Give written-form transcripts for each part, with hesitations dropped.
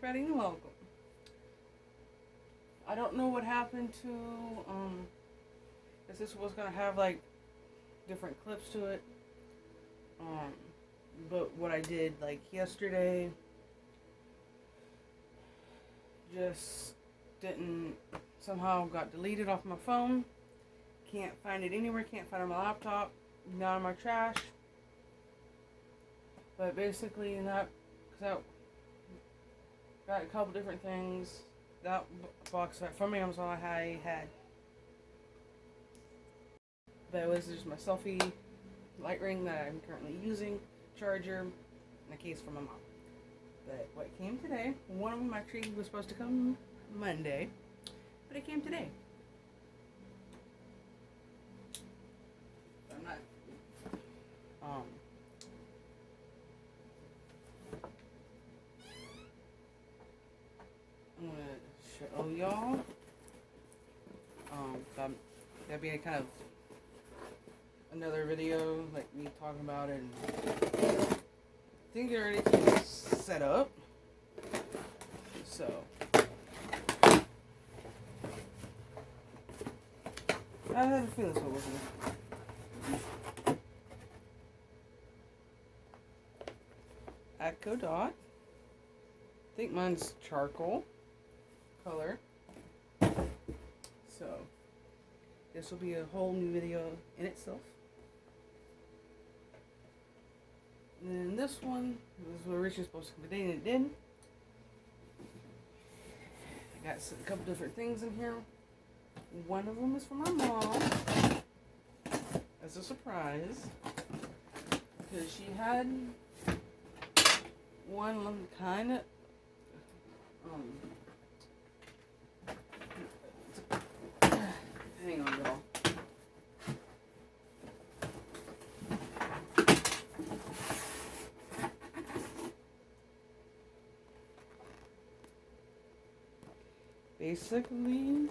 everybody, and welcome. I don't know what happened to, because this was going to have, like, different clips to it. But what I did, like, yesterday, just didn't, somehow got deleted off my phone. Can't find it anywhere, can't find it on my laptop, not in my trash. But basically, because I got a couple different things. That box from Amazon I had. That was just my selfie light ring that I'm currently using, charger, and a case for my mom. But what came today, one of them actually was supposed to come Monday, but it came today. I'm not, I'm gonna show y'all. That'd be a kind of another video, like me talking about it. And I think everything's set up. So I had a feeling so wasn't it? Echo dot. I think mine's charcoal color. So this will be a whole new video in itself. And then this one was originally supposed to come today, and it didn't. I got a couple different things in here. One of them is for my mom as a surprise, because she had one kind of hang on, y'all. Basically,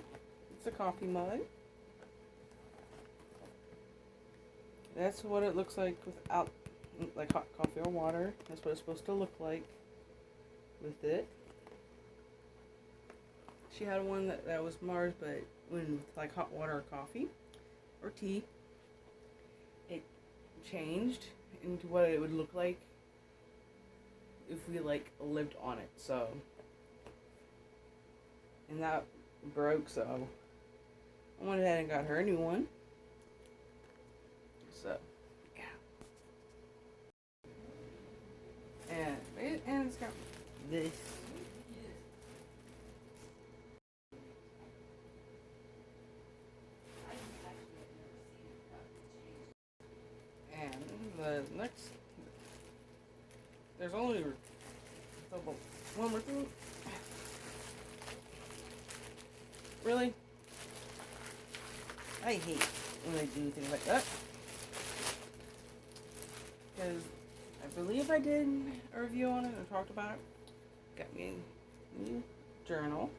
it's a coffee mug. That's what it looks like without, like, hot coffee or water. That's what it's supposed to look like with it. She had one that was Mars, but when with like hot water or coffee or tea, it changed into what it would look like if we like lived on it. So, and that broke, so I went ahead and got her a new one. So, yeah. And it's got this. And the next, there's only one more thing. Really? I hate when they do things like that. Because I believe I did a review on it and talked about it. Got me a new journal.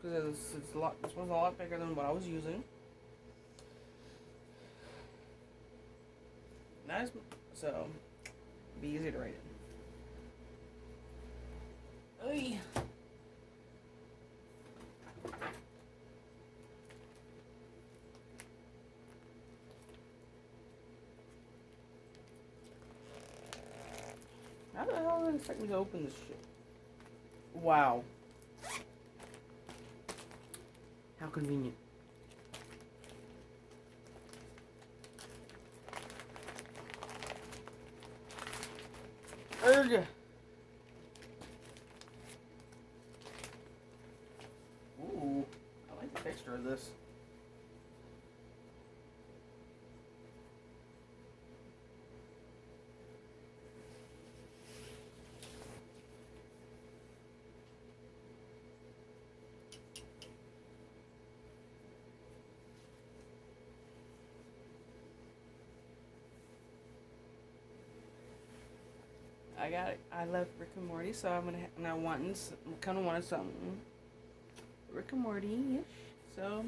Because this one's a lot bigger than what I was using. Nice, so be easy to write it. Oy. How the hell did it expect me to open this shit? Wow. How convenient. Erg. Ooh, I like the texture of this. I love Rick and Morty, so I'm kind of wanted something Rick and Morty-ish. So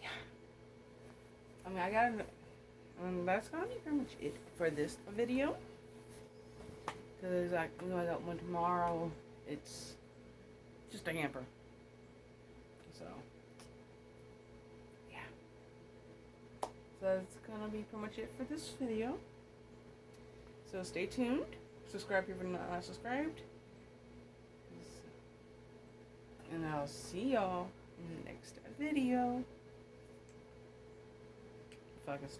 yeah, I mean, that's gonna be pretty much it for this video. Because I got one tomorrow. It's just a hamper. So, yeah. So that's gonna be pretty much it for this video. So stay tuned. Subscribe if you're not subscribed. And I'll see y'all in the next video. If I can stop.